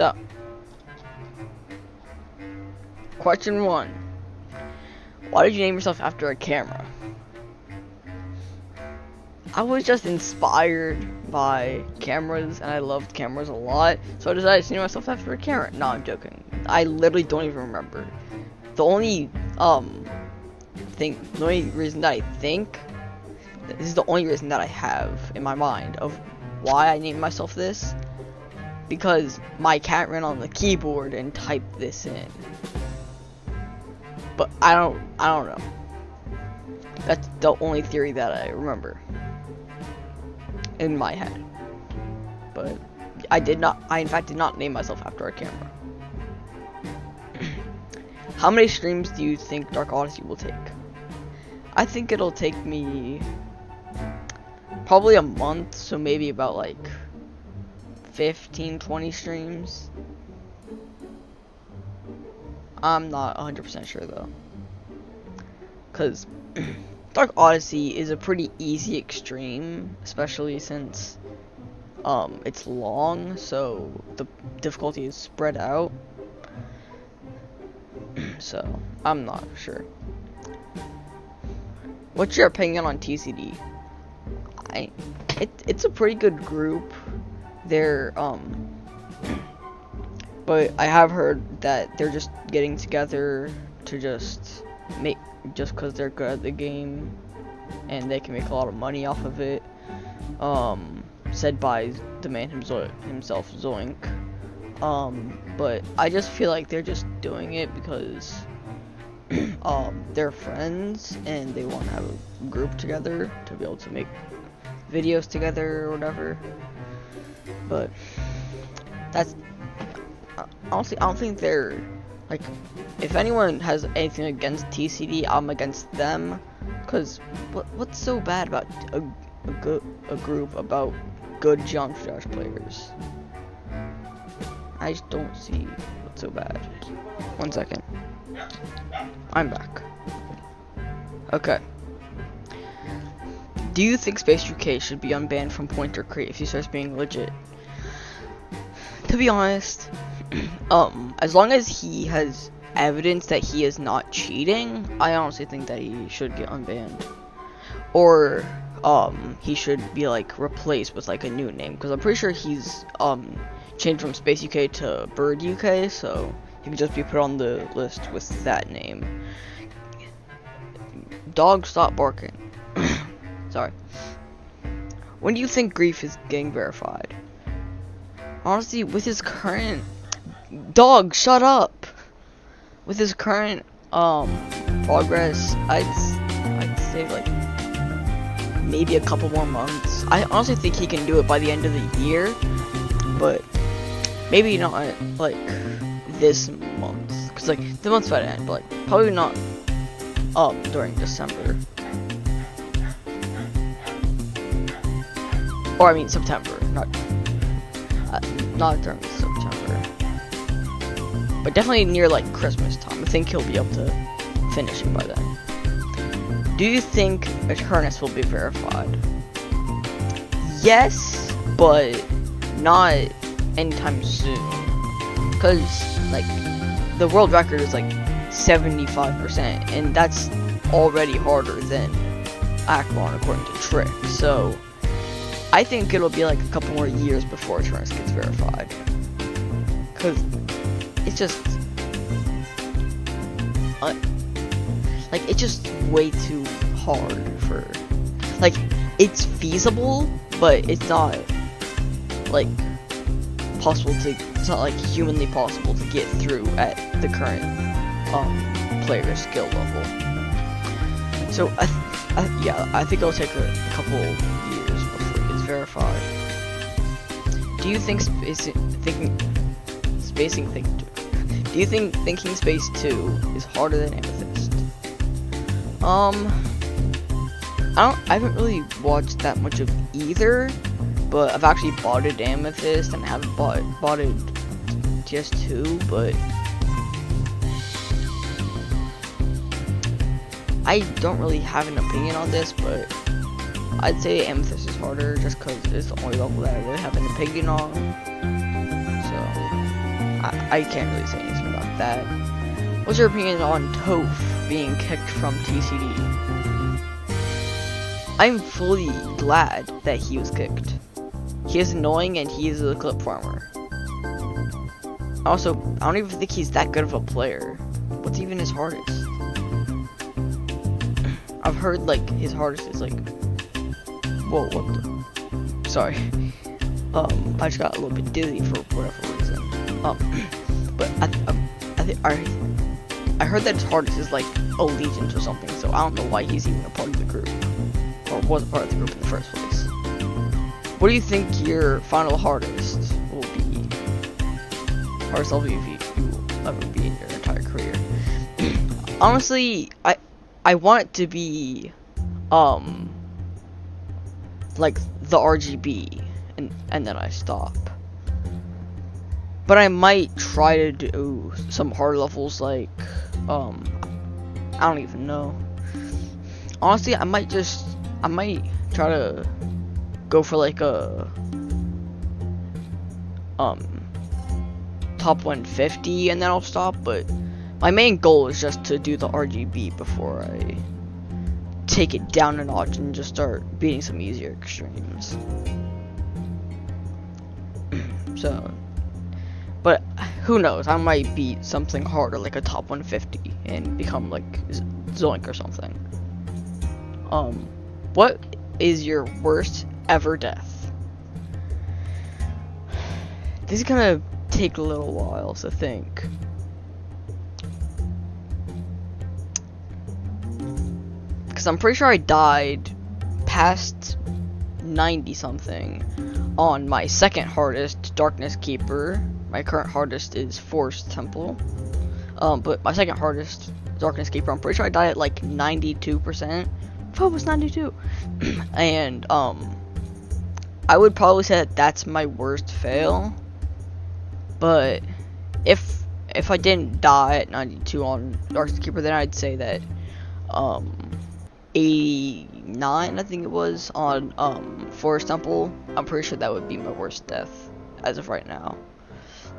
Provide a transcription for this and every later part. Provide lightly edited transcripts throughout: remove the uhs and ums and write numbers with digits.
So, question 1. Why did you name yourself after a camera? I was just inspired by cameras, and I loved cameras a lot, so I decided to name myself after a camera. No, I'm joking. I literally don't even remember. The only reason that I think, this is the only reason that I have in my mind of why I named myself this, because my cat ran on the keyboard and typed this in. But I don't know. That's the only theory that I remember in my head. But I in fact did not name myself after a camera. How many streams do you think Dark Odyssey will take? I think it'll take me probably a month, so maybe about like 15-20 streams. I'm not 100% sure though, because Dark Odyssey is a pretty easy extreme, especially since it's long, so the difficulty is spread out. So I'm not sure. What's your opinion on TCD? It's a pretty good group. They're but I have heard that they're just getting together to just because they're good at the game and they can make a lot of money off of it. Said by the man himself, Zoink. But I just feel like they're just doing it because they're friends and they want to have a group together to be able to make videos together or whatever. But that's honestly, I don't think they're like, if anyone has anything against TCD, I'm against them, because what's so bad about a group about good Geometry Dash players? I just don't see what's so bad. 1 second. I'm back. Okay. Do you think Space UK should be unbanned from Pointer Crate if he starts being legit? To be honest, as long as he has evidence that he is not cheating, I honestly think that he should get unbanned. Or he should be like replaced with like a new name, because I'm pretty sure he's changed from Space UK to Bird UK, so he could just be put on the list with that name. Dog, stop barking. Sorry. When do you think Grief is getting verified? Honestly, with his current dog, shut up. With his current progress, I'd say like maybe a couple more months. I honestly think he can do it by the end of the year, but maybe not like this month, because like the month's about to end, but like probably not during December, or I mean September, not during September, but definitely near like Christmas time. I think he'll be able to finish it by then. Do you think Eternus will be verified? Yes, but not anytime soon, because like the world record is like 75%, and that's already harder than Akron according to Trick. So I think it'll be like a couple more years before Eternus gets verified, because it's just like it's just way too hard for, like, it's feasible, but it's not like possible to, it's not like humanly possible to get through at the current player skill level. So I think it'll take a couple years before it gets verified. Do you think do you think Thinking Space 2 is harder than Amethyst? I haven't really watched that much of either, but I've actually bought it Amethyst and haven't bought it TS2, but I don't really have an opinion on this, but I'd say Amethyst is harder just because it's the only level that I really have an opinion on. So I can't really say anything about that. What's your opinion on Toph being kicked from TCD? I'm fully glad that he was kicked. He is annoying and he is a clip farmer. Also, I don't even think he's that good of a player. What's even his hardest? I've heard like his hardest is like, whoa, what the? Sorry. I just got a little bit dizzy for whatever reason. But I heard that his hardest is like Allegiance or something. So I don't know why he's even a part of the group, or was a part of the group in the first place. What do you think your final hardest will be? Hardest LVP you will ever be in your entire career? Honestly, I want it to be like the RGB, and then I stop. But I might try to do some hard levels like I don't even know. Honestly, I might try to go for like a top 150 and then I'll stop, but my main goal is just to do the RGB before I take it down a notch and just start beating some easier extremes. So, but who knows, I might beat something harder like a top 150 and become like Zoink or something. What is your worst ever death? This is gonna take a little while to think. Because I'm pretty sure I died past 90 something on my second hardest, Darkness Keeper. My current hardest is Forest Temple. But my second hardest, Darkness Keeper, I'm pretty sure I died at like 92%. If it was 92. And I would probably say that that's my worst fail. But if I didn't die at 92 on Darkness Keeper, then I'd say that 89, I think it was, on Forest Temple. I'm pretty sure that would be my worst death as of right now.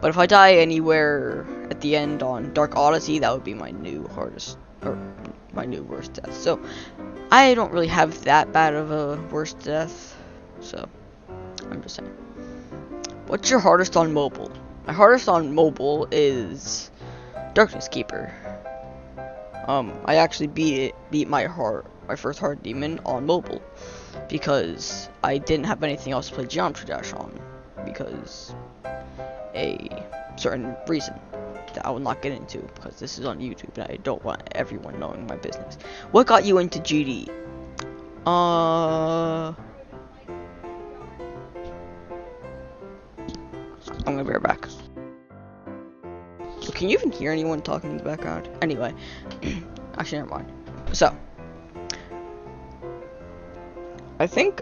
But if I die anywhere at the end on Dark Odyssey, that would be my new hardest, or my new worst death. So I don't really have that bad of a worst death. So I'm just saying. What's your hardest on mobile? My hardest on mobile is Darkness Keeper. I actually beat my first hard demon on mobile because I didn't have anything else to play Geometry Dash on because a certain reason that I will not get into because this is on YouTube and I don't want everyone knowing my business. What got you into GD? I'm gonna be right back. Can you even hear anyone talking in the background? Anyway, actually, never mind. So, I think,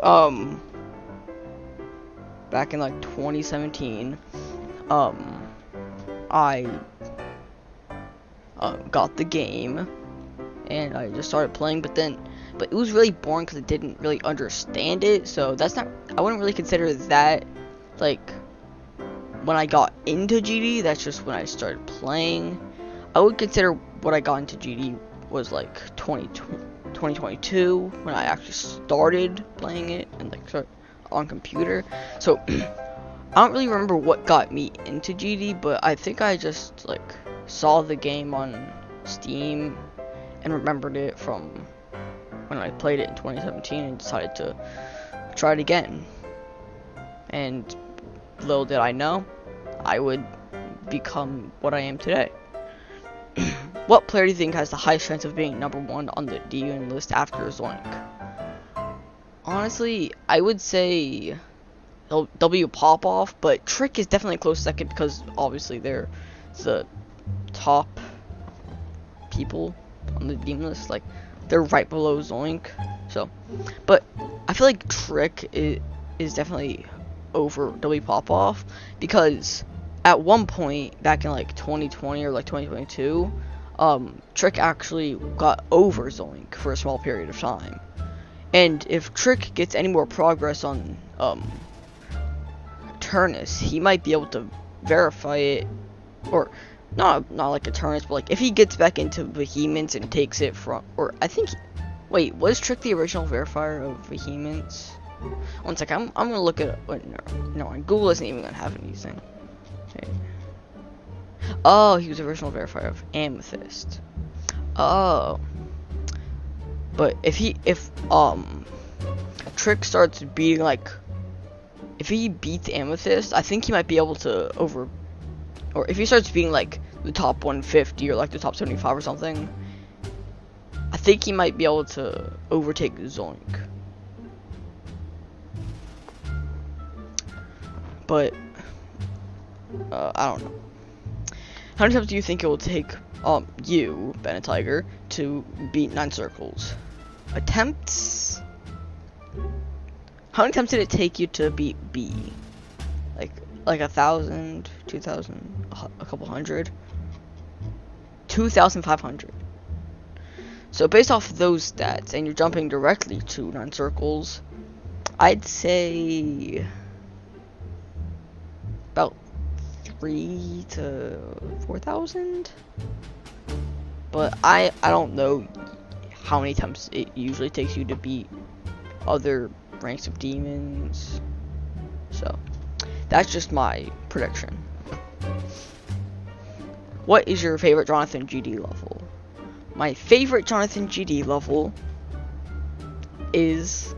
back in, like, 2017, I, got the game, and I just started playing, but it was really boring because I didn't really understand it, so I wouldn't really consider that, like, when I got into GD, that's just when I started playing. I would consider what I got into GD was like 2022 when I actually started playing it and like started on computer. So I don't really remember what got me into GD, but I think I just like saw the game on Steam and remembered it from when I played it in 2017 and decided to try it again. And little did I know, I would become what I am today. What player do you think has the highest chance of being number 1 on the DUN list after Zoink? Honestly, I would say W Popoff, but Trick is definitely a close second because obviously they're the top people on the demon list. Like, they're right below Zoink. So, but I feel like Trick is definitely over W Popoff because at one point back in like 2020 or like 2022, Trick actually got over Zoink for a small period of time. And if Trick gets any more progress on Turnus, he might be able to verify it or not like Eternus, but like if he gets back into Vehemence and takes it from, or I think, wait, was Trick the original verifier of Vehemence? One second, I'm gonna look at, wait, no, Google isn't even gonna have anything. Okay. Oh, he was the original verifier of Amethyst. Oh. But if Trick starts beating, like, if he beats Amethyst, I think he might be able to or if he starts beating like the top 150 or like the top 75 or something, I think he might be able to overtake Zoink. But I don't know. How many times do you think it will take you, Beenitiger, to beat 9 circles? Attempts? How many times did it take you to beat B? Like 1,000, 2,000, a couple hundred? 2,500. So based off of those stats, and you're jumping directly to 9 circles, I'd say about 3 to 4,000. But I don't know how many times it usually takes you to beat other ranks of demons. So that's just my prediction. What is your favorite Jonathan GD level? My favorite Jonathan GD level is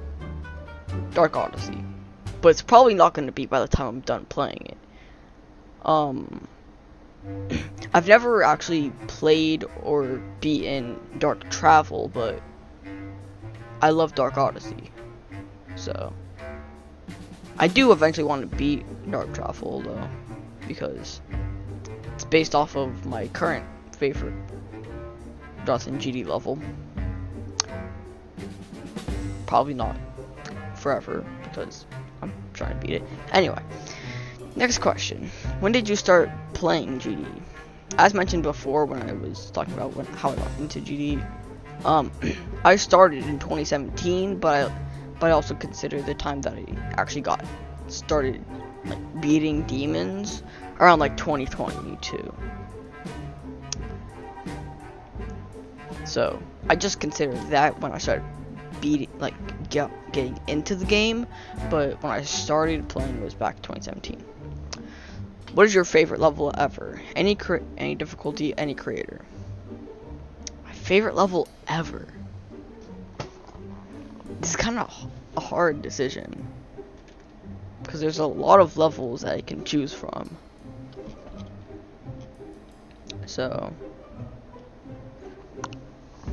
Dark Odyssey, but it's probably not going to be by the time I'm done playing it. I've never actually played or beaten Dark Travel, but I love Dark Odyssey, so I do eventually want to beat Dark Travel though, because it's based off of my current favorite Jonathan GD level. Probably not forever, because I'm trying to beat it. Anyway, next question. When did you start playing GD? As mentioned before when I was talking about how I got into GD, I started in 2017, but I also consider the time that I actually got started like beating demons around like 2022. So I just consider that when I started getting into the game, but when I started playing was back 2017. What is your favorite level ever? Any difficulty, any creator? My favorite level ever. It's kind of a hard decision, because there's a lot of levels that I can choose from. So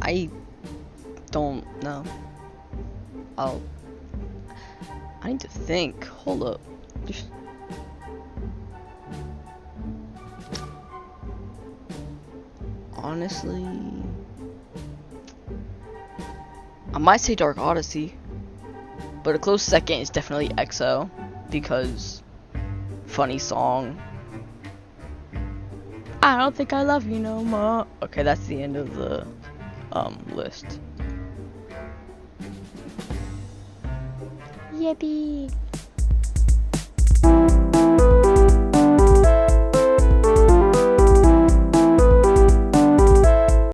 I don't know. I need to think. Hold up. Honestly, I might say Dark Odyssey, but a close second is definitely EXO, because funny song. I don't think I love you no more. Okay, that's the end of the list. Yippee!